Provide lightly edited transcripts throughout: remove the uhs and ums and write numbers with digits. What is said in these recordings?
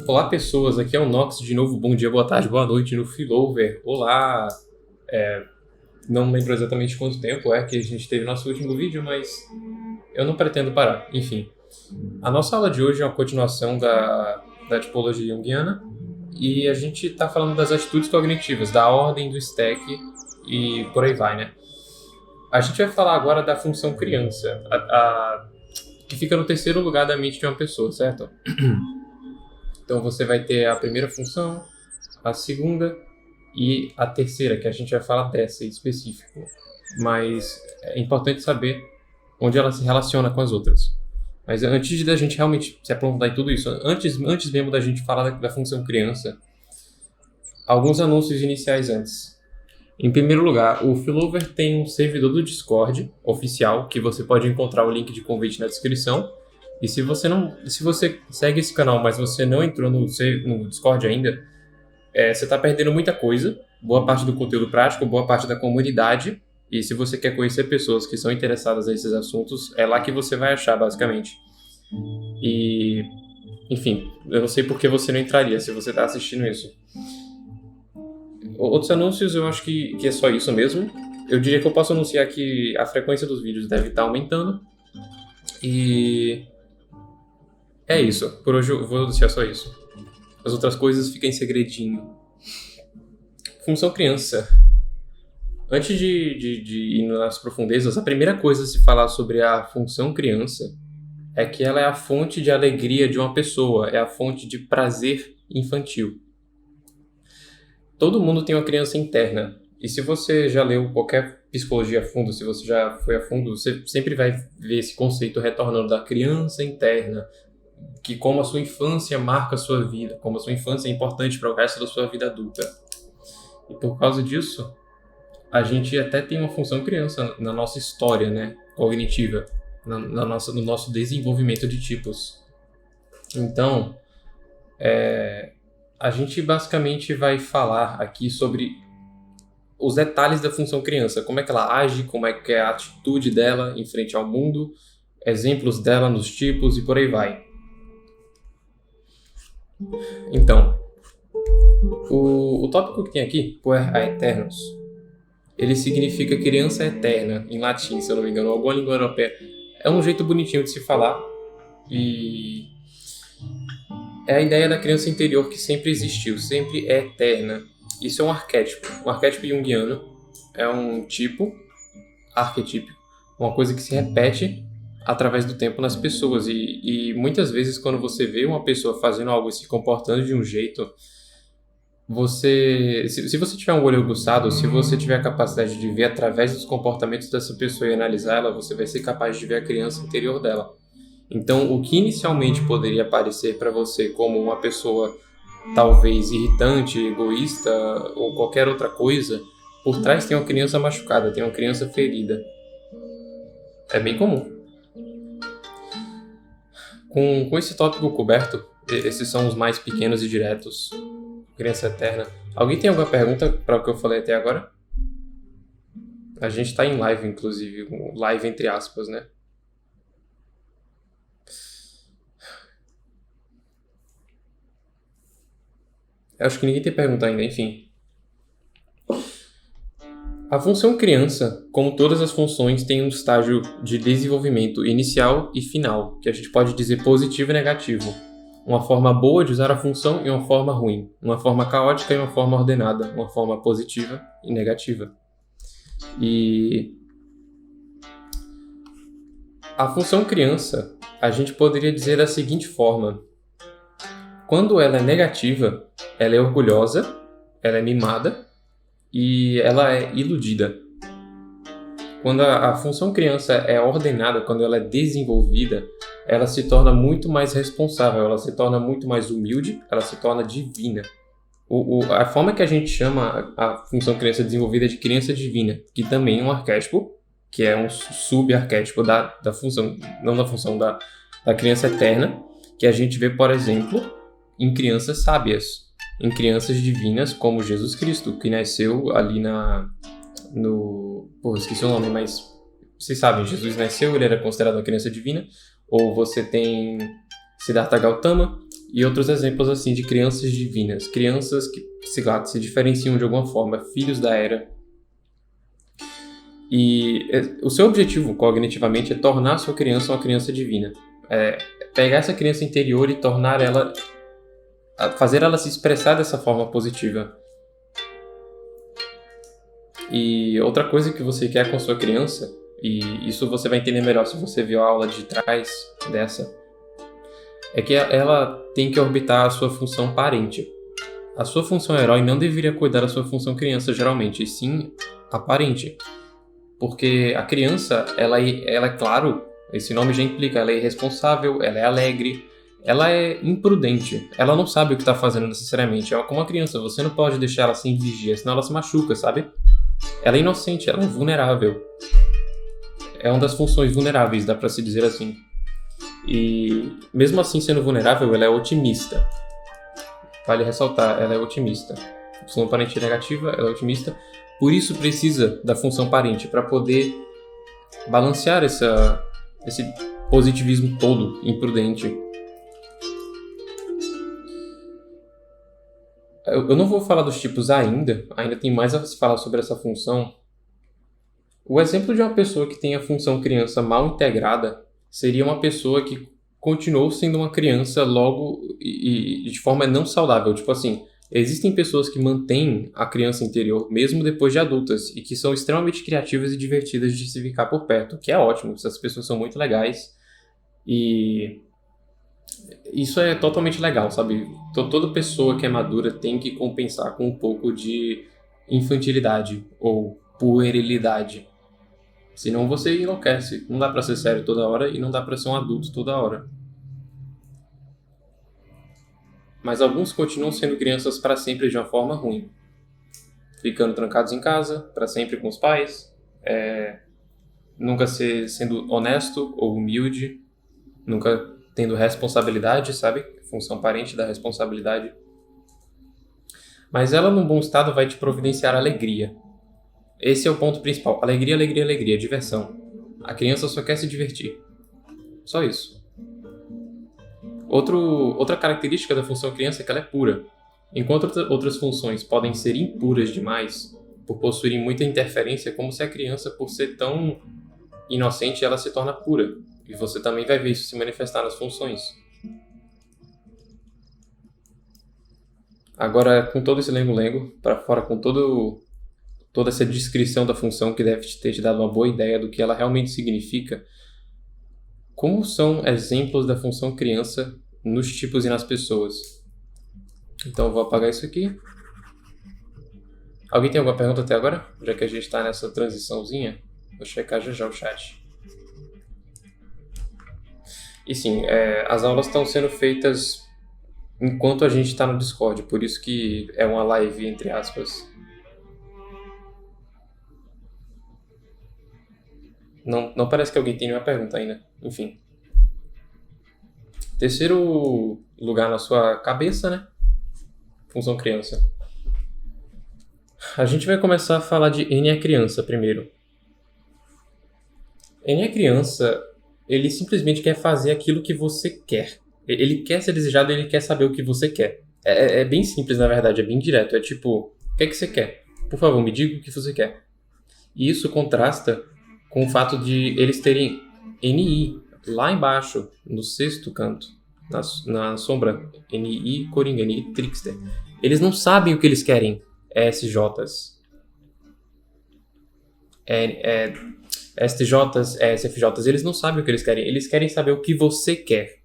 Olá, pessoas. Aqui é o Nox de novo. Bom dia, boa tarde, boa noite no Filover. Olá. Não lembro exatamente quanto tempo é que a gente teve nosso último vídeo, mas eu não pretendo parar. Enfim, a nossa aula de hoje é uma continuação da tipologia junguiana e a gente está falando das atitudes cognitivas, da ordem do stack e por aí vai, né? A gente vai falar agora da função criança, que fica no terceiro lugar da mente de uma pessoa, certo? Então você vai ter a primeira função, a segunda e a terceira, que a gente vai falar dessa em específico. Mas é importante saber onde ela se relaciona com as outras. Mas antes da gente realmente se aprofundar em tudo isso, antes mesmo da gente falar da função criança, alguns anúncios iniciais antes. Em primeiro lugar, o Filover tem um servidor do Discord oficial, que você pode encontrar o link de convite na descrição. E se você segue esse canal, mas você não entrou no Discord ainda, você está perdendo muita coisa, boa parte do conteúdo prático, boa parte da comunidade. E se você quer conhecer pessoas que são interessadas nesses assuntos, é lá que você vai achar, basicamente. E, enfim, eu não sei por que você não entraria se você está assistindo isso. Outros anúncios, eu acho que é só isso mesmo. Eu diria que eu posso anunciar que a frequência dos vídeos deve estar aumentando. E é isso. Por hoje eu vou anunciar só isso. As outras coisas ficam em segredinho. Função criança. Antes de ir nas profundezas, a primeira coisa a se falar sobre a função criança é que ela é a fonte de alegria de uma pessoa, é a fonte de prazer infantil. Todo mundo tem uma criança interna. E se você já leu qualquer psicologia a fundo, se você já foi a fundo, você sempre vai ver esse conceito retornando da criança interna, que como a sua infância marca a sua vida, como a sua infância é importante para o resto da sua vida adulta. E por causa disso, a gente até tem uma função criança na nossa história, né, cognitiva, no nosso desenvolvimento de tipos. Então, a gente basicamente vai falar aqui sobre os detalhes da função criança, como é que ela age, como é que é a atitude dela em frente ao mundo, exemplos dela nos tipos e por aí vai. Então, o tópico que tem aqui, puer aeternus, ele significa criança eterna, em latim, se eu não me engano, alguma língua europeia. É um jeito bonitinho de se falar e é a ideia da criança interior que sempre existiu, sempre é eterna. Isso é um arquétipo junguiano, é um tipo arquetípico, uma coisa que se repete através do tempo nas pessoas e muitas vezes quando você vê uma pessoa fazendo algo e se comportando de um jeito, se você tiver um olho aguçado, se você tiver a capacidade de ver através dos comportamentos dessa pessoa e analisar ela, você vai ser capaz de ver a criança interior dela. Então, o que inicialmente poderia parecer para você como uma pessoa talvez irritante, egoísta ou qualquer outra coisa, por trás tem uma criança machucada, tem uma criança ferida. É bem comum. Com esse tópico coberto, esses são os mais pequenos e diretos. Criança eterna. Alguém tem alguma pergunta para o que eu falei até agora? A gente está em live, inclusive. Live entre aspas, né? Eu acho que ninguém tem pergunta ainda, enfim. A função criança, como todas as funções, tem um estágio de desenvolvimento inicial e final, que a gente pode dizer positivo e negativo. Uma forma boa de usar a função e uma forma ruim. Uma forma caótica e uma forma ordenada. Uma forma positiva e negativa. E a função criança, a gente poderia dizer da seguinte forma. Quando ela é negativa, ela é orgulhosa, ela é mimada e ela é iludida. Quando a função criança é ordenada, quando ela é desenvolvida, ela se torna muito mais responsável, ela se torna muito mais humilde, ela se torna divina. A forma que a gente chama a função criança desenvolvida é de criança divina, que também é um arquétipo, que é um subarquétipo da função, não da função da criança eterna, que a gente vê, por exemplo, em crianças sábias, em crianças divinas como Jesus Cristo, que nasceu ali esqueci o nome, mas vocês sabem, Jesus nasceu, ele era considerado uma criança divina. Ou você tem Siddhartha Gautama E outros exemplos assim de crianças divinas, crianças que se diferenciam de alguma forma, filhos da era. E o seu objetivo cognitivamente é tornar a sua criança uma criança divina. É pegar essa criança interior e tornar ela, fazer ela se expressar dessa forma positiva. E outra coisa que você quer com a sua criança, e isso você vai entender melhor se você viu a aula de trás dessa, é que ela tem que orbitar a sua função parente. A sua função herói não deveria cuidar da sua função criança, geralmente, e sim a parente. Porque a criança, ela é claro, esse nome já implica, ela é irresponsável, ela é alegre, ela é imprudente, ela não sabe o que está fazendo necessariamente. É como uma criança, você não pode deixar ela sem vigia, senão ela se machuca, sabe? Ela é inocente, ela é vulnerável. É uma das funções vulneráveis, dá pra se dizer assim. E mesmo assim sendo vulnerável, ela é otimista. Vale ressaltar, ela é otimista. Função parente negativa, ela é otimista. Por isso precisa da função parente, para poder balancear esse positivismo todo imprudente. Eu não vou falar dos tipos ainda tem mais a se falar sobre essa função. O exemplo de uma pessoa que tem a função criança mal integrada seria uma pessoa que continuou sendo uma criança logo e de forma não saudável. Tipo assim, existem pessoas que mantêm a criança interior mesmo depois de adultas e que são extremamente criativas e divertidas de se ficar por perto, que é ótimo, essas pessoas são muito legais e isso é totalmente legal, sabe? Toda pessoa que é madura tem que compensar com um pouco de infantilidade ou puerilidade. Senão você enlouquece. Não dá pra ser sério toda hora e não dá pra ser um adulto toda hora. Mas alguns continuam sendo crianças para sempre de uma forma ruim. Ficando trancados em casa, para sempre com os pais. Nunca sendo honesto ou humilde. Nunca tendo responsabilidade, sabe? Função parente da responsabilidade. Mas ela, num bom estado, vai te providenciar alegria. Esse é o ponto principal. Alegria, alegria, alegria. Diversão. A criança só quer se divertir. Só isso. Outra característica da função criança é que ela é pura. Enquanto outras funções podem ser impuras demais, por possuírem muita interferência, como se a criança, por ser tão inocente, ela se torna pura. E você também vai ver isso se manifestar nas funções. Agora, com todo esse lengo-lengo, para fora com toda essa descrição da função que deve ter te dado uma boa ideia do que ela realmente significa, como são exemplos da função criança nos tipos e nas pessoas? Então eu vou apagar isso aqui. Alguém tem alguma pergunta até agora? Já que a gente está nessa transiçãozinha, vou checar já o chat. E sim, as aulas estão sendo feitas enquanto a gente está no Discord, por isso que é uma live entre aspas. Não parece que alguém tem nenhuma pergunta ainda. Enfim. Terceiro lugar na sua cabeça, né? Função criança. A gente vai começar a falar de N é criança primeiro. N é criança, ele simplesmente quer fazer aquilo que você quer. Ele quer ser desejado, ele quer saber o que você quer. É bem simples, na verdade, é bem direto. É tipo, o que é que você quer? Por favor, me diga o que você quer. E isso contrasta com o fato de eles terem NI lá embaixo, no sexto canto, na sombra, NI Coringa, NI Trickster. Eles não sabem o que eles querem, SJs. STJs, SFJs, eles não sabem o que eles querem saber o que você quer.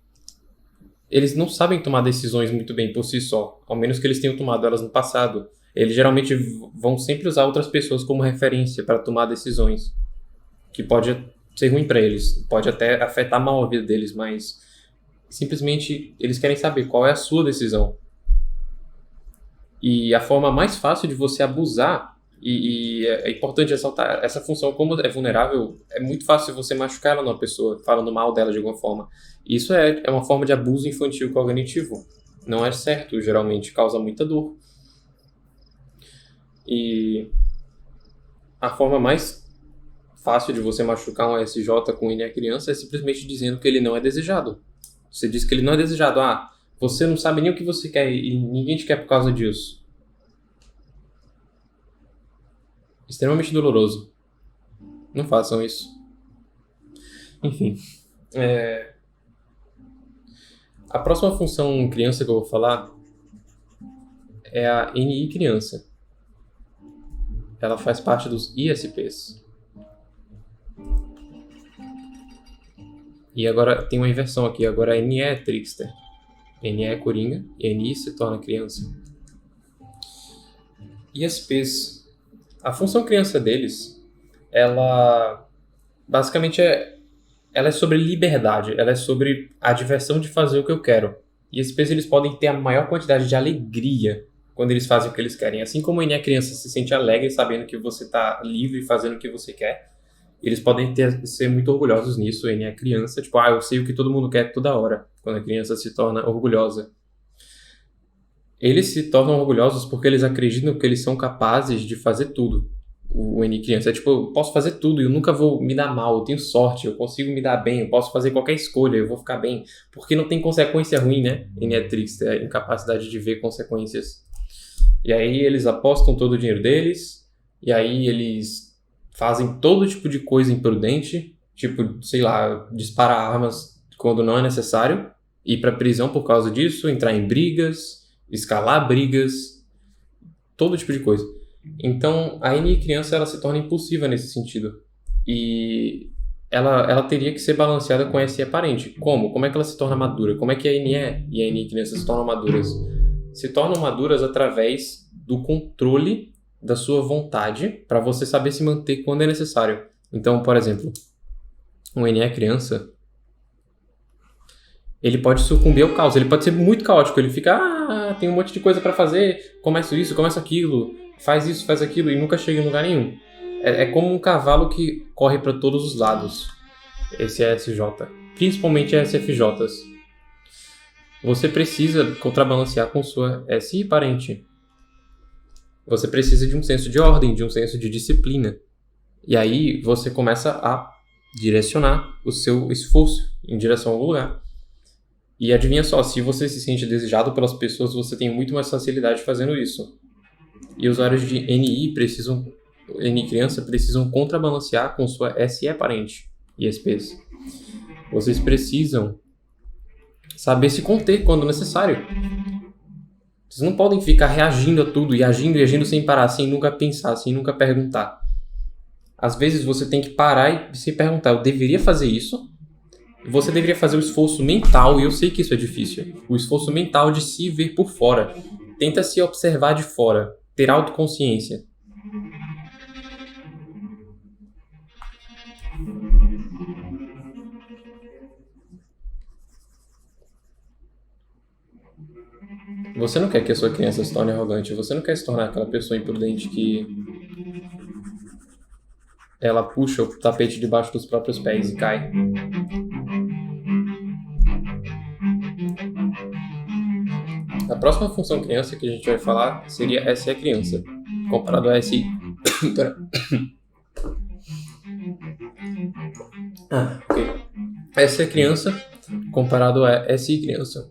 Eles não sabem tomar decisões muito bem por si só, ao menos que eles tenham tomado elas no passado. Eles geralmente vão sempre usar outras pessoas como referência para tomar decisões, que pode ser ruim para eles, pode até afetar mal a vida deles, mas simplesmente eles querem saber qual é a sua decisão. E a forma mais fácil de você abusar, e é importante ressaltar, essa função, como é vulnerável, é muito fácil você machucar ela numa pessoa, falando mal dela de alguma forma. Isso é uma forma de abuso infantil cognitivo. Não é certo, geralmente causa muita dor. E a forma mais fácil de você machucar um SJ com N criança é simplesmente dizendo que ele não é desejado. Você diz que ele não é desejado. Você não sabe nem o que você quer e ninguém te quer por causa disso. Extremamente doloroso. Não façam isso. Enfim. A próxima função criança que eu vou falar é a NI criança. Ela faz parte dos ISPs. E agora tem uma inversão aqui. Agora a NE é trickster. NE é coringa e NI se torna criança. ISPs. A função criança deles, ela basicamente ela é sobre liberdade. Ela é sobre a diversão de fazer o que eu quero. ISPs eles podem ter a maior quantidade de alegria quando eles fazem o que eles querem. Assim como a NE criança se sente alegre sabendo que você está livre fazendo o que você quer, eles podem ser muito orgulhosos nisso. A NE criança, tipo, eu sei o que todo mundo quer toda hora, quando a criança se torna orgulhosa. Eles se tornam orgulhosos porque eles acreditam que eles são capazes de fazer tudo. O NI criança é tipo, eu posso fazer tudo e eu nunca vou me dar mal, eu tenho sorte, eu consigo me dar bem, eu posso fazer qualquer escolha, eu vou ficar bem. Porque não tem consequência ruim, né? NI é trickster, é a incapacidade de ver consequências. E aí eles apostam todo o dinheiro deles, e aí eles fazem todo tipo de coisa imprudente, tipo, sei lá, disparar armas quando não é necessário, ir pra prisão por causa disso, entrar em brigas, escalar brigas, todo tipo de coisa. Então, a NI criança ela se torna impulsiva nesse sentido. E ela teria que ser balanceada com a SE parente. Como? Como é que ela se torna madura? Como é que a NE e a NI criança se tornam maduras? Se tornam maduras através do controle da sua vontade para você saber se manter quando é necessário. Então, por exemplo, um NE criança, ele pode sucumbir ao caos, ele pode ser muito caótico, ele fica, tem um monte de coisa para fazer, começa isso, começa aquilo, faz isso, faz aquilo e nunca chega em lugar nenhum. É como um cavalo que corre para todos os lados, esse SJ, principalmente SFJs. Você precisa contrabalancear com sua SI parente. Você precisa de um senso de ordem, de um senso de disciplina. E aí você começa a direcionar o seu esforço em direção ao lugar. E adivinha só, se você se sente desejado pelas pessoas, você tem muito mais facilidade fazendo isso. E usuários de NI criança precisam contrabalancear com sua SE parente, ISPs. Vocês precisam saber se conter quando necessário. Vocês não podem ficar reagindo a tudo e agindo sem parar, sem nunca pensar, sem nunca perguntar. Às vezes você tem que parar e se perguntar, eu deveria fazer isso? Você deveria fazer o esforço mental, e eu sei que isso é difícil, o esforço mental de se ver por fora. Tenta se observar de fora, ter autoconsciência. Você não quer que a sua criança se torne arrogante, você não quer se tornar aquela pessoa imprudente que ela puxa o tapete debaixo dos próprios pés e cai. A próxima função criança que a gente vai falar seria SE criança, comparado a SI. Ok. SE criança comparado a SI criança.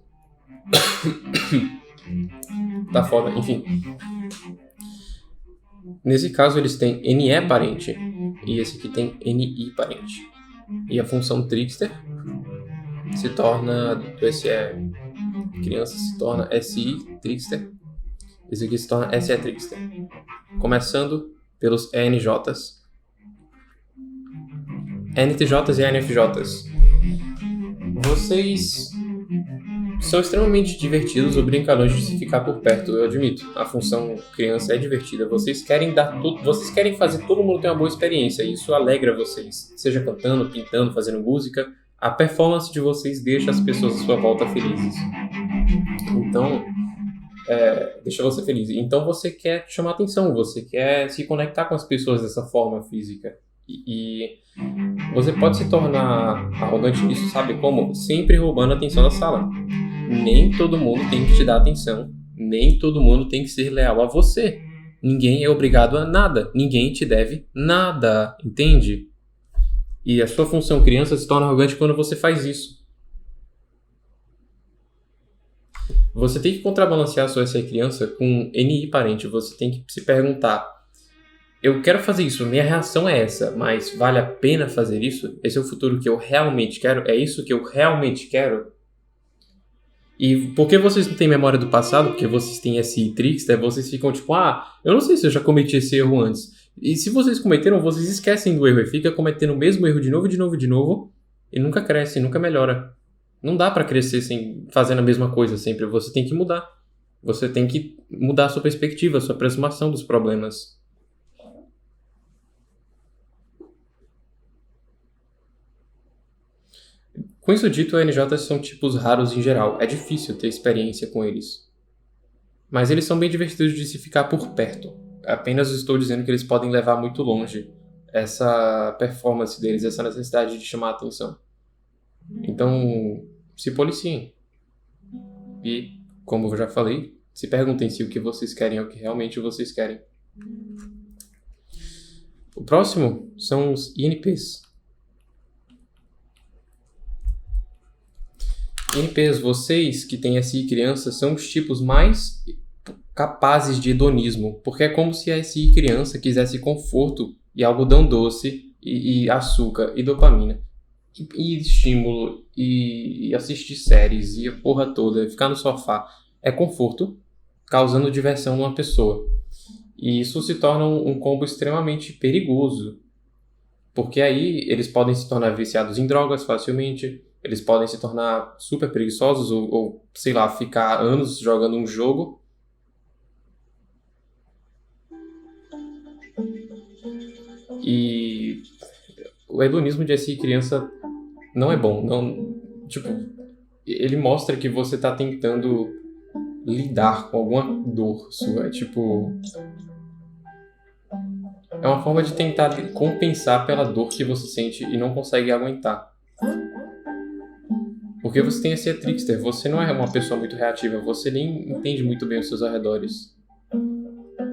Tá foda, enfim. Nesse caso eles têm NE parente e esse aqui tem NI parente. E a função trickster se torna do SE criança se torna SI trickster. Esse aqui se torna SE trickster. Começando pelos ENJs. NTJs e NFJs. Vocês são extremamente divertidos ou brincalhões de se ficar por perto, eu admito. A função criança é divertida. Vocês querem vocês querem fazer todo mundo ter uma boa experiência. E isso alegra vocês. Seja cantando, pintando, fazendo música. A performance de vocês deixa as pessoas à sua volta felizes. Então, deixa você feliz. Então você quer chamar atenção, você quer se conectar com as pessoas dessa forma física. E você pode se tornar arrogante nisso, sabe como? Sempre roubando a atenção da sala. Nem todo mundo tem que te dar atenção, nem todo mundo tem que ser leal a você. Ninguém é obrigado a nada, ninguém te deve nada, entende? E a sua função criança se torna arrogante quando você faz isso. Você tem que contrabalancear a sua SE criança com NI parente. Você tem que se perguntar: eu quero fazer isso, minha reação é essa, mas vale a pena fazer isso? Esse é o futuro que eu realmente quero? É isso que eu realmente quero? E por que vocês não têm memória do passado? Porque vocês têm SI Trickster, vocês ficam tipo, eu não sei se eu já cometi esse erro antes. E se vocês cometeram, vocês esquecem do erro e fica cometendo o mesmo erro de novo, de novo, de novo, e nunca cresce, nunca melhora. Não dá pra crescer sem fazendo a mesma coisa sempre. Você tem que mudar. Você tem que mudar a sua perspectiva, a sua aproximação dos problemas. Com isso dito, NJs são tipos raros em geral. É difícil ter experiência com eles. Mas eles são bem divertidos de se ficar por perto. Apenas estou dizendo que eles podem levar muito longe essa performance deles, essa necessidade de chamar a atenção. Então, se policiem. E, como eu já falei, se perguntem se o que vocês querem é o que realmente vocês querem. O próximo são os INPs. INPs, vocês que têm SI criança, são os tipos mais capazes de hedonismo, porque é como se a SI criança quisesse conforto e algodão doce e açúcar e dopamina e estímulo e assistir séries e a porra toda, ficar no sofá. É conforto causando diversão numa pessoa. E isso se torna um combo extremamente perigoso, porque aí eles podem se tornar viciados em drogas facilmente, eles podem se tornar super preguiçosos ou sei lá, ficar anos jogando um jogo. E o hedonismo de SI criança não é bom. Não, tipo, ele mostra que você tá tentando lidar com alguma dor sua. É uma forma de tentar compensar pela dor que você sente e não consegue aguentar. Porque você tem esse trickster, você não é uma pessoa muito reativa, você nem entende muito bem os seus arredores.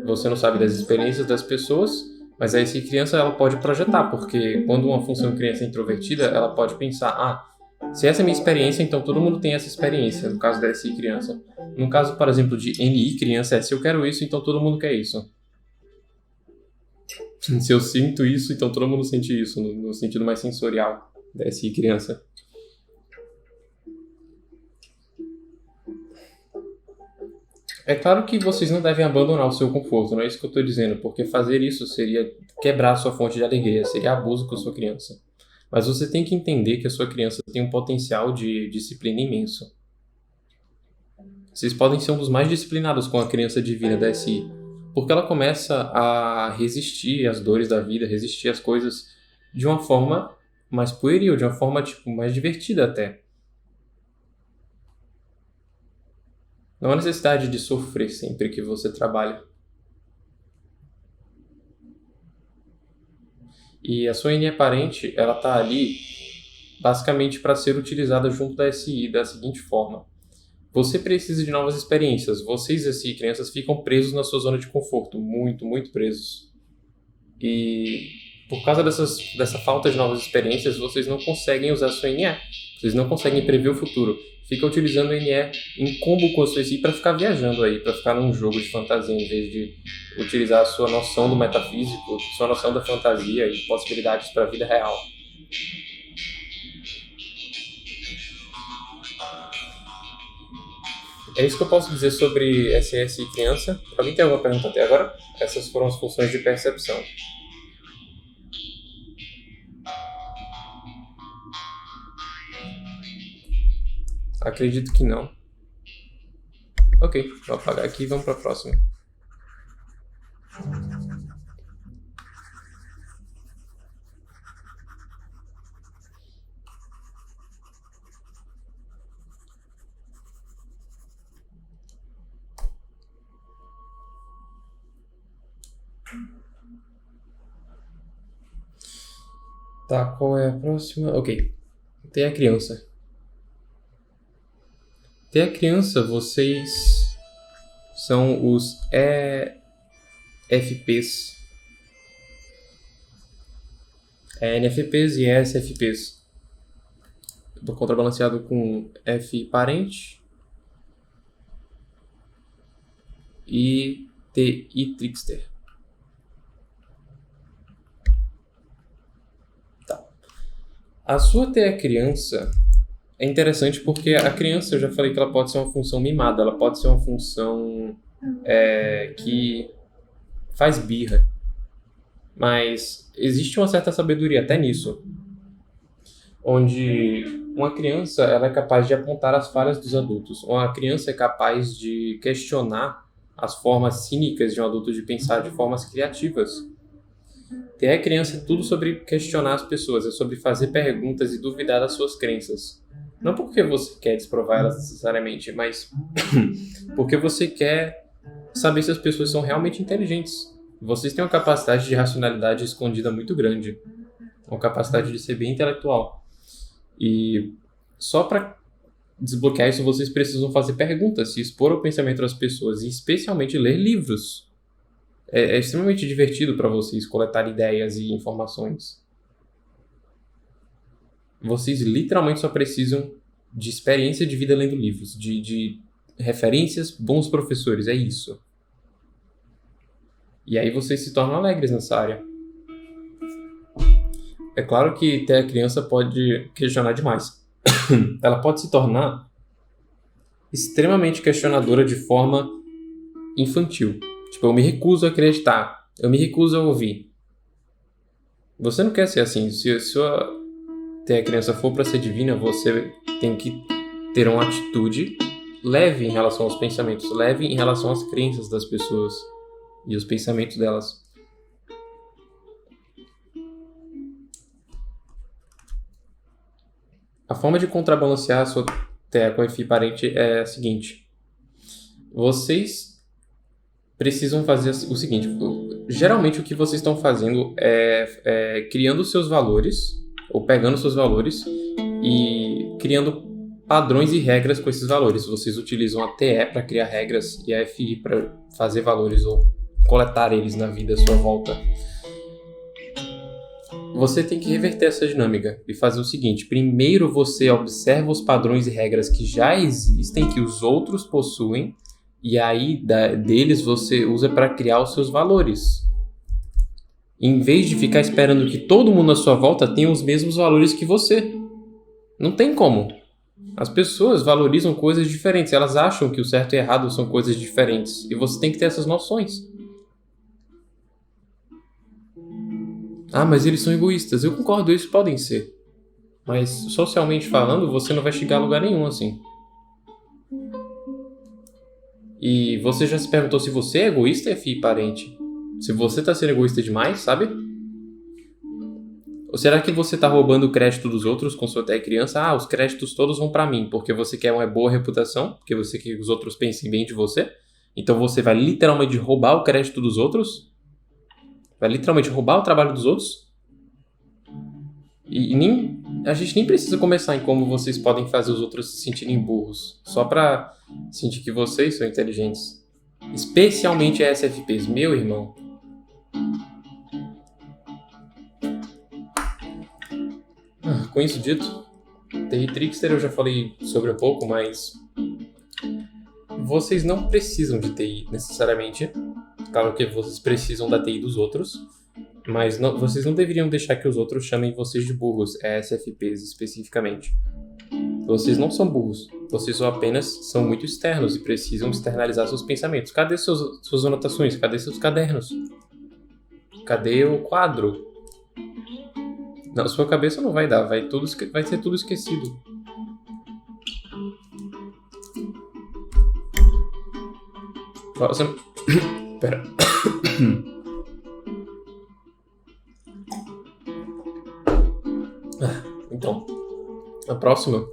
Você não sabe das experiências das pessoas, mas a SI criança ela pode projetar, porque quando uma função criança é introvertida, ela pode pensar, se essa é a minha experiência, então todo mundo tem essa experiência, no caso da SI criança. No caso, por exemplo, de NI criança, se eu quero isso, então todo mundo quer isso. Se eu sinto isso, então todo mundo sente isso, no sentido mais sensorial da SI criança. É claro que vocês não devem abandonar o seu conforto, não é isso que eu estou dizendo, porque fazer isso seria quebrar a sua fonte de alegria, seria abuso com a sua criança. Mas você tem que entender que a sua criança tem um potencial de disciplina imenso. Vocês podem ser um dos mais disciplinados com a criança divina da SI, porque ela começa a resistir às dores da vida, resistir às coisas de uma forma mais pueril, de uma forma mais divertida até. Não há necessidade de sofrer sempre que você trabalha. E a sua NE parente, ela está ali basicamente para ser utilizada junto da SI da seguinte forma. Você precisa de novas experiências. Vocês, SI crianças, ficam presos na sua zona de conforto. Muito, muito presos. E por causa dessa falta de novas experiências, vocês não conseguem usar a sua NE. Vocês não conseguem prever o futuro. Fica utilizando o NE em combo com a sua SI para ficar viajando aí, para ficar num jogo de fantasia, em vez de utilizar a sua noção do metafísico, sua noção da fantasia e possibilidades para a vida real. É isso que eu posso dizer sobre SI criança. Alguém tem alguma pergunta até agora? Essas foram as funções de percepção. Acredito que não. Ok, vou apagar aqui e vamos para a próxima. Tá, qual é a próxima? Ok, tem a criança. Tem a criança, vocês são os EFPs. NFPs e ESFPs. Contrabalanceado com F parente. e TI Trickster. Tá. A sua TI criança é interessante porque a criança, eu já falei que ela pode ser uma função mimada, ela pode ser uma função que faz birra. Mas existe uma certa sabedoria até nisso, onde uma criança ela é capaz de apontar as falhas dos adultos. Uma criança é capaz de questionar as formas cínicas de um adulto de pensar de formas criativas. Ter criança é tudo sobre questionar as pessoas, é sobre fazer perguntas e duvidar das suas crenças. Não porque você quer desprovar elas necessariamente, mas porque você quer saber se as pessoas são realmente inteligentes. Vocês têm uma capacidade de racionalidade escondida muito grande. Uma capacidade de ser bem intelectual. E só para desbloquear isso, vocês precisam fazer perguntas, se expor ao pensamento das pessoas e especialmente ler livros. É extremamente divertido para vocês coletar ideias e informações. Vocês literalmente só precisam de experiência de vida lendo livros, de referências, bons professores, é isso. E aí vocês se tornam alegres nessa área. É claro que até a criança pode questionar demais. Ela pode se tornar extremamente questionadora de forma infantil. Tipo, eu me recuso a acreditar. Eu me recuso a ouvir. Você não quer ser assim. Se a criança for para ser divina, você tem que ter uma atitude leve em relação aos pensamentos, leve em relação às crenças das pessoas e os pensamentos delas. A forma de contrabalancear a sua TE com a FI parente é a seguinte. Vocês precisam fazer o seguinte. Geralmente o que vocês estão fazendo é criando seus valores, ou pegando seus valores e criando padrões e regras com esses valores. Vocês utilizam a TE para criar regras e a FI para fazer valores ou coletar eles na vida à sua volta. Você tem que reverter essa dinâmica e fazer o seguinte. Primeiro você observa os padrões e regras que já existem, que os outros possuem, e aí deles você usa para criar os seus valores. Em vez de ficar esperando que todo mundo à sua volta tenha os mesmos valores que você. Não tem como. As pessoas valorizam coisas diferentes. Elas acham que o certo e o errado são coisas diferentes. E você tem que ter essas noções. Ah, mas eles são egoístas. Eu concordo, eles podem ser. Mas, socialmente falando, você não vai chegar a lugar nenhum assim. E você já se perguntou se você é egoísta, FI parente? Se você está sendo egoísta demais, sabe? Ou será que você está roubando o crédito dos outros com sua criança? Ah, os créditos todos vão para mim, porque você quer uma boa reputação, porque você quer que os outros pensem bem de você. Então você vai literalmente roubar o crédito dos outros? Vai literalmente roubar o trabalho dos outros? E a gente nem precisa começar em como vocês podem fazer os outros se sentirem burros. Só pra sentir que vocês são inteligentes. Especialmente SFPs, meu irmão. Com isso dito, TI Trickster eu já falei sobre um pouco, mas vocês não precisam de TI necessariamente. Claro que vocês precisam da TI dos outros, mas vocês não deveriam deixar que os outros chamem vocês de burros, SFPs especificamente. Vocês não são burros, vocês só apenas são muito externos e precisam externalizar seus pensamentos. Cadê suas anotações? Cadê seus cadernos? Cadê o quadro? Na sua cabeça não vai dar, vai ser tudo esquecido. Pera. Então, a próxima.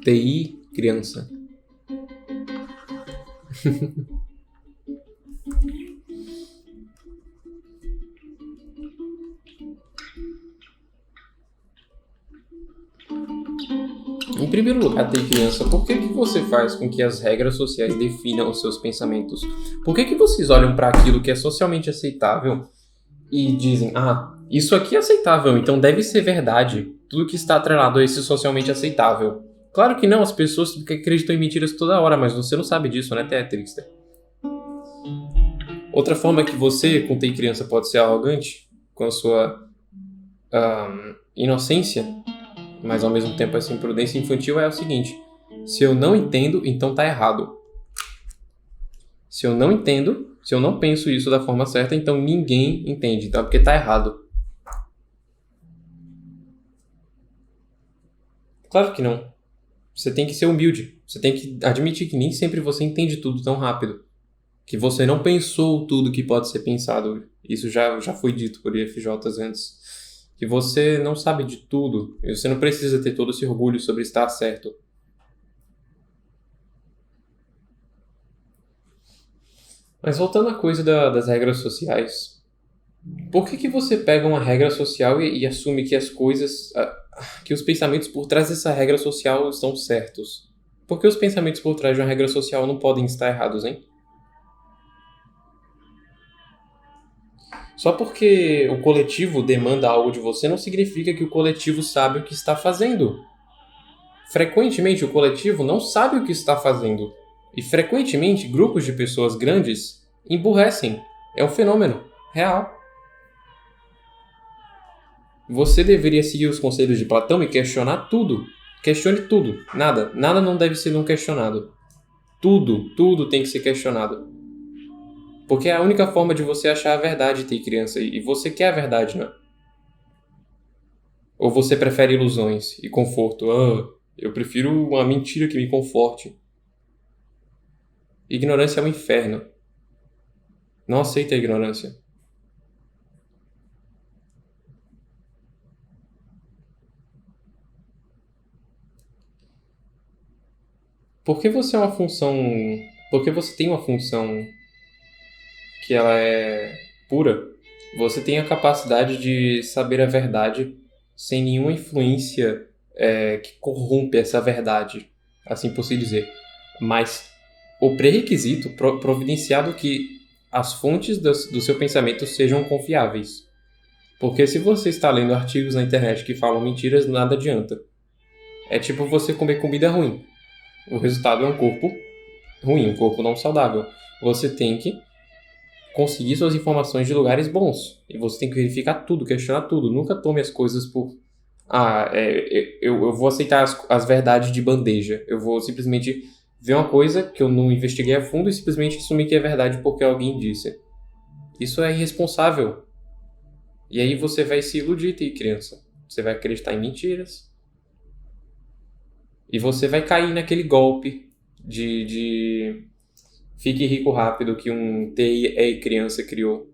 TI criança. Em primeiro lugar, TI criança, por que você faz com que as regras sociais definam os seus pensamentos? Por que vocês olham para aquilo que é socialmente aceitável e dizem, isso aqui é aceitável, então deve ser verdade. Tudo que está atrelado a esse socialmente aceitável. Claro que não, as pessoas acreditam em mentiras toda hora, mas você não sabe disso, né, Trickster? Outra forma que você, com TI criança, pode ser arrogante com a sua inocência, mas ao mesmo tempo essa imprudência infantil é o seguinte: se eu não entendo, então tá errado. Se eu não entendo, se eu não penso isso da forma certa, então ninguém entende, então é porque tá errado. Claro que não. Você tem que ser humilde. Você tem que admitir que nem sempre você entende tudo tão rápido. Que você não pensou tudo que pode ser pensado. Isso já foi dito por IFJs antes. Que você não sabe de tudo. E você não precisa ter todo esse orgulho sobre estar certo. Mas voltando à coisa das regras sociais. Por que você pega uma regra social e assume que as coisas... que os pensamentos por trás dessa regra social estão certos? Por que os pensamentos por trás de uma regra social não podem estar errados, hein? Só porque o coletivo demanda algo de você não significa que o coletivo sabe o que está fazendo. Frequentemente, o coletivo não sabe o que está fazendo. E frequentemente, grupos de pessoas grandes emburrecem. É um fenômeno real. Você deveria seguir os conselhos de Platão e questionar tudo. Questione tudo. Nada. Nada não deve ser não questionado. Tudo tem que ser questionado. Porque é a única forma de você achar a verdade, ter criança. E você quer a verdade, né? Ou você prefere ilusões e conforto? Eu prefiro uma mentira que me conforte. Ignorância é um inferno. Não aceita a ignorância. Por que você é uma função... Por que você tem uma função que ela é pura? Você tem a capacidade de saber a verdade sem nenhuma influência que corrompe essa verdade, assim por se dizer. Mas o pré-requisito providenciado que as fontes do seu pensamento sejam confiáveis. Porque se você está lendo artigos na internet que falam mentiras, nada adianta. É tipo você comer comida ruim. O resultado é um corpo ruim, um corpo não saudável. Você tem que conseguir suas informações de lugares bons. E você tem que verificar tudo, questionar tudo. Nunca tome as coisas por... eu vou aceitar as verdades de bandeja. Eu vou simplesmente ver uma coisa que eu não investiguei a fundo e simplesmente assumir que é verdade porque alguém disse. Isso é irresponsável. E aí você vai se iludir, criança. Você vai acreditar em mentiras. E você vai cair naquele golpe de fique rico rápido que um TI criança criou.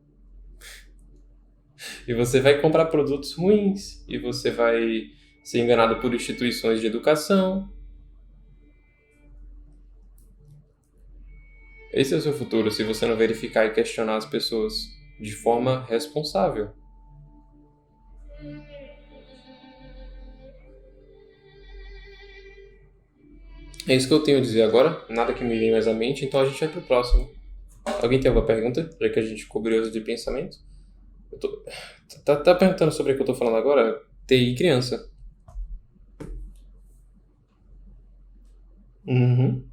E você vai comprar produtos ruins. E você vai ser enganado por instituições de educação. Esse é o seu futuro se você não verificar e questionar as pessoas de forma responsável. É isso que eu tenho a dizer agora. Nada que me vem mais à mente, então a gente vai pro próximo. Alguém tem alguma pergunta? Já que a gente cobriu as de pensamento. Tá perguntando sobre o que eu tô falando agora? TI criança. Uhum.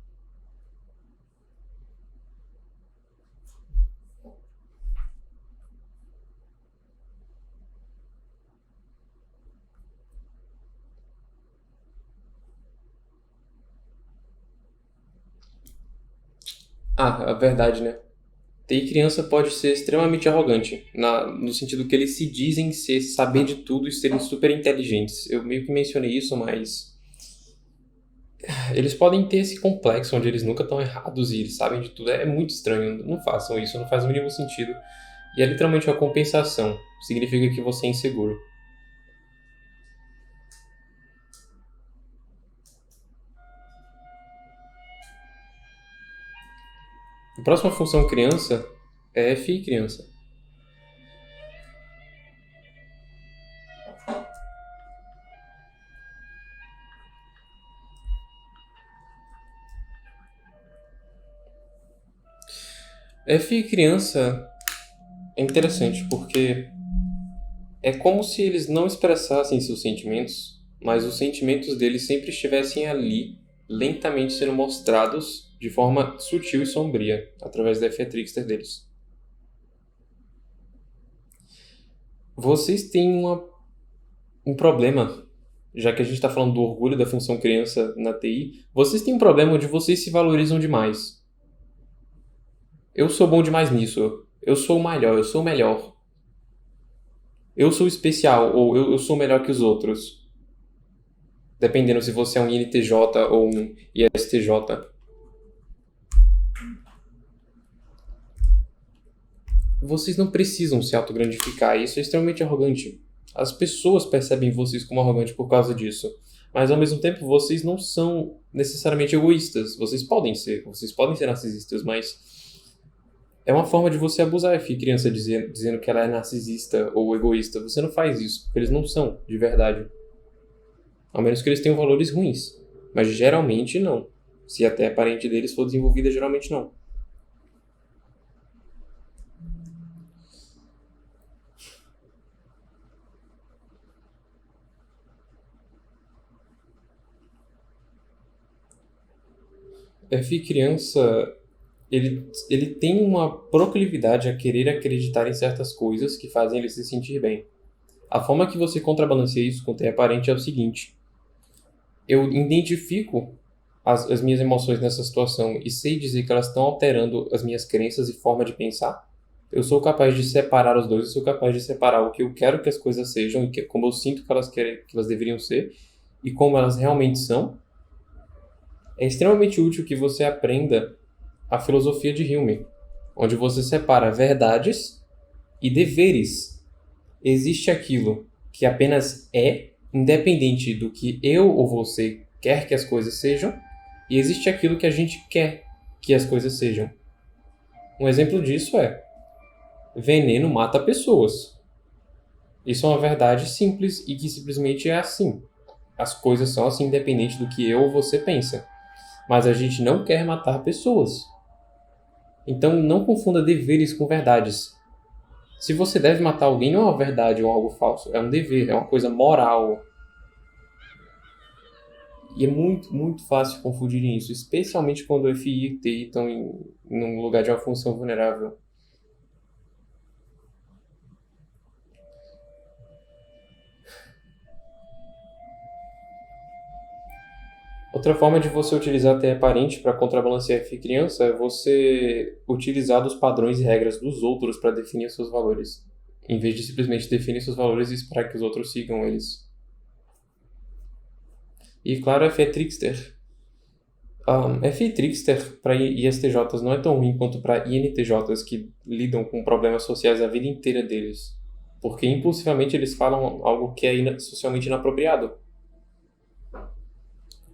A verdade, né? TI criança pode ser extremamente arrogante, no sentido que eles se dizem saber de tudo e serem super inteligentes. Eu meio que mencionei isso, mas eles podem ter esse complexo onde eles nunca estão errados e eles sabem de tudo. É muito estranho. Não façam isso, não faz o mínimo sentido. E é literalmente uma compensação. Significa que você é inseguro. A próxima função criança é FI criança. FI criança é interessante porque é como se eles não expressassem seus sentimentos, mas os sentimentos deles sempre estivessem ali, lentamente sendo mostrados de forma sutil e sombria, através da FE Trickster deles. Vocês têm um problema, já que a gente está falando do orgulho da função criança na TI, vocês têm um problema onde vocês se valorizam demais. Eu sou bom demais nisso. Eu sou o melhor, eu sou o melhor. Eu sou especial, ou eu sou melhor que os outros. Dependendo se você é um INTJ ou um ISTJ. Vocês não precisam se autograndificar, isso é extremamente arrogante. As pessoas percebem vocês como arrogantes por causa disso. Mas ao mesmo tempo, vocês não são necessariamente egoístas. Vocês podem ser narcisistas, mas é uma forma de você abusar a criança dizendo que ela é narcisista ou egoísta. Você não faz isso, porque eles não são, de verdade. Ao menos que eles tenham valores ruins. Mas geralmente não. Se até a parente deles for desenvolvida, geralmente não. FI criança, ele tem uma proclividade a querer acreditar em certas coisas que fazem ele se sentir bem. A forma que você contrabalanceia isso com o TE aparente é o seguinte: eu identifico as minhas emoções nessa situação e sei dizer que elas estão alterando as minhas crenças e forma de pensar. Eu sou capaz de separar os dois, eu sou capaz de separar o que eu quero que as coisas sejam e como eu sinto que elas querem, que elas deveriam ser e como elas realmente são. É extremamente útil que você aprenda a filosofia de Hume, onde você separa verdades e deveres. Existe aquilo que apenas é, independente do que eu ou você quer que as coisas sejam, e existe aquilo que a gente quer que as coisas sejam. Um exemplo disso é: veneno mata pessoas. Isso é uma verdade simples e que simplesmente é assim. As coisas são assim independente do que eu ou você pensa. Mas a gente não quer matar pessoas. Então não confunda deveres com verdades. Se você deve matar alguém, não é uma verdade ou algo falso. É um dever, é uma coisa moral. E é muito, muito fácil confundir isso, especialmente quando o FI e TI estão num lugar de uma função vulnerável. Outra forma de você utilizar TE parente para contrabalancear FI criança é você utilizar dos padrões e regras dos outros para definir seus valores, em vez de simplesmente definir seus valores e esperar que os outros sigam eles. E claro, FI é Trickster. FI Trickster para ISTJs não é tão ruim quanto para INTJs que lidam com problemas sociais a vida inteira deles, porque impulsivamente eles falam algo que é socialmente inapropriado.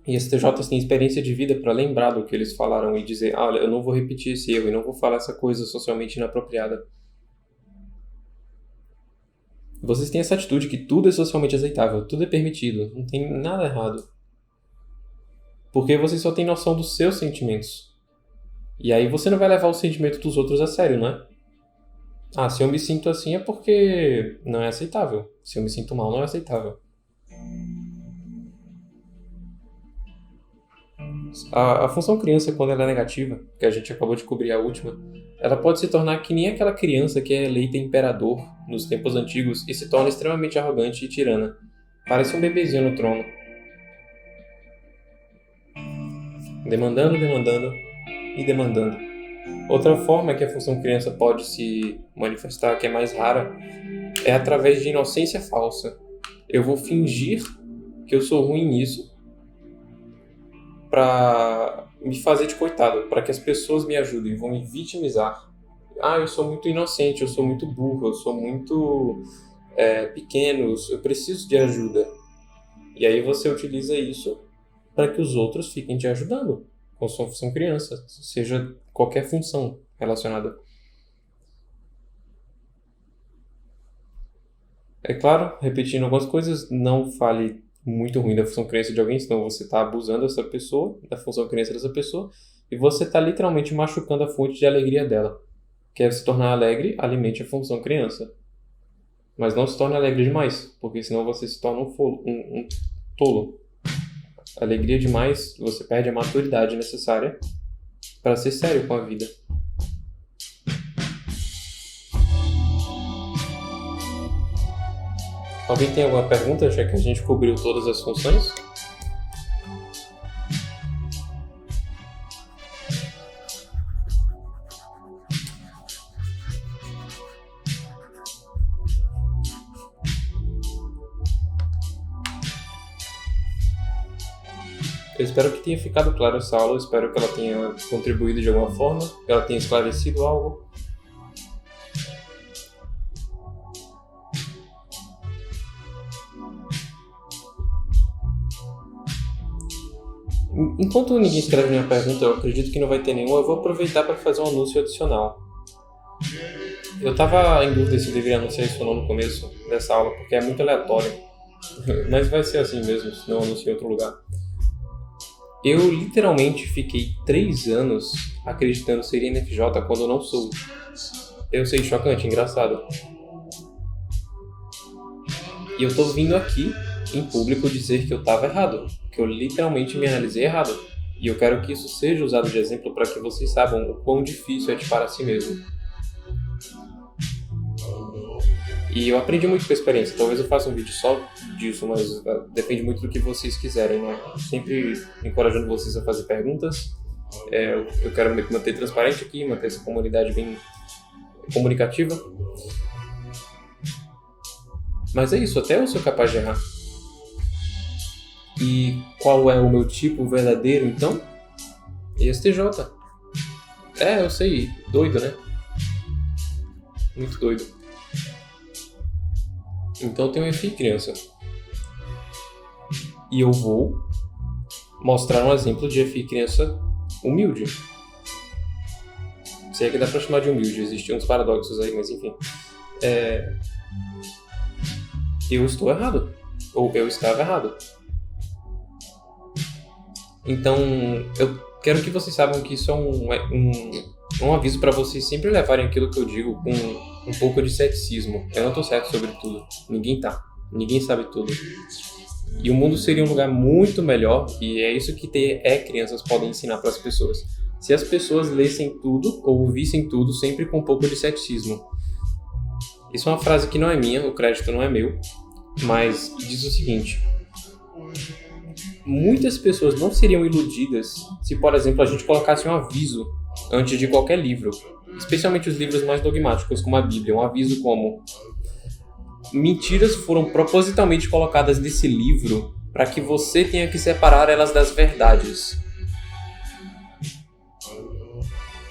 E STJs têm experiência de vida para lembrar do que eles falaram e dizer: olha, eu não vou repetir esse erro e não vou falar essa coisa socialmente inapropriada. Vocês têm essa atitude que tudo é socialmente aceitável, tudo é permitido, não tem nada errado. Porque vocês só têm noção dos seus sentimentos. E aí você não vai levar o sentimento dos outros a sério, não é? Ah, se eu me sinto assim é porque não é aceitável. Se eu me sinto mal, não é aceitável. A função criança, quando ela é negativa, que a gente acabou de cobrir a última, ela pode se tornar que nem aquela criança que é eleita imperador nos tempos antigos e se torna extremamente arrogante e tirana. Parece um bebezinho no trono. Demandando, demandando e demandando. Outra forma que a função criança pode se manifestar, que é mais rara, é através de inocência falsa. Eu vou fingir que eu sou ruim nisso para me fazer de coitado, para que as pessoas me ajudem, vão me vitimizar. Ah, eu sou muito inocente, eu sou muito burro, eu sou muito pequeno, eu preciso de ajuda. E aí você utiliza isso para que os outros fiquem te ajudando com sua função criança, seja qualquer função relacionada. É claro, repetindo algumas coisas, não fale muito ruim da função criança de alguém, senão você está abusando dessa pessoa, da função criança dessa pessoa, e você está literalmente machucando a fonte de alegria dela. Quer se tornar alegre, alimente a função criança. Mas não se torne alegre demais, porque senão você se torna tolo. Alegria demais, você perde a maturidade necessária para ser sério com a vida. Alguém tem alguma pergunta, já que a gente cobriu todas as funções? Eu espero que tenha ficado claro essa aula, eu espero que ela tenha contribuído de alguma forma, que ela tenha esclarecido algo. Enquanto ninguém escreve nenhuma pergunta, eu acredito que não vai ter nenhuma, eu vou aproveitar para fazer um anúncio adicional. Eu estava em dúvida se eu deveria anunciar isso ou não no começo dessa aula, porque é muito aleatório. Mas vai ser assim mesmo, se não eu anuncio em outro lugar. Eu literalmente fiquei 3 anos acreditando ser INFJ quando eu não sou. Eu sei, chocante, engraçado. E eu tô vindo aqui, em público, dizer que eu tava errado. Que eu literalmente me analisei errado. E eu quero que isso seja usado de exemplo para que vocês saibam o quão difícil é de para si mesmo. E eu aprendi muito com a experiência. Talvez eu faça um vídeo só disso, mas depende muito do que vocês quiserem, né? Sempre encorajando vocês a fazer perguntas. Eu quero me manter transparente aqui, manter essa comunidade bem comunicativa. Mas é isso, até eu sou capaz de errar. E qual é o meu tipo verdadeiro, então? ISTJ. Eu sei, doido, né? Muito doido. Então eu tenho um FI criança. E eu vou mostrar um exemplo de FI criança humilde. Sei que dá pra chamar de humilde, existem uns paradoxos aí, mas enfim. Eu estou errado. Ou eu estava errado. Então, eu quero que vocês saibam que isso é um aviso para vocês sempre levarem aquilo que eu digo com um pouco de ceticismo. Eu não tô certo sobre tudo. Ninguém tá. Ninguém sabe tudo. E o mundo seria um lugar muito melhor, e é isso que crianças podem ensinar para as pessoas. Se as pessoas lessem tudo, ou ouvissem tudo, sempre com um pouco de ceticismo. Isso é uma frase que não é minha, o crédito não é meu, mas diz o seguinte: muitas pessoas não seriam iludidas se, por exemplo, a gente colocasse um aviso antes de qualquer livro, especialmente os livros mais dogmáticos, como a Bíblia, um aviso como: mentiras foram propositalmente colocadas nesse livro para que você tenha que separar elas das verdades.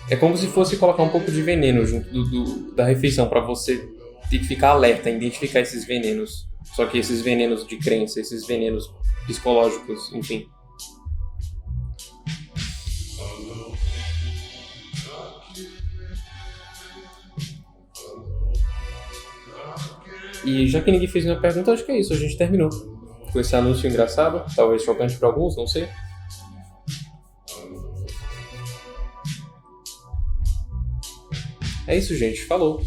É como se fosse colocar um pouco de veneno junto da refeição para você ter que ficar alerta, identificar esses venenos. Só que esses venenos de crença, esses venenos psicológicos, enfim. E já que ninguém fez nenhuma pergunta, acho que é isso, a gente terminou. Com esse anúncio engraçado, talvez chocante para alguns, não sei. É isso, gente. Falou!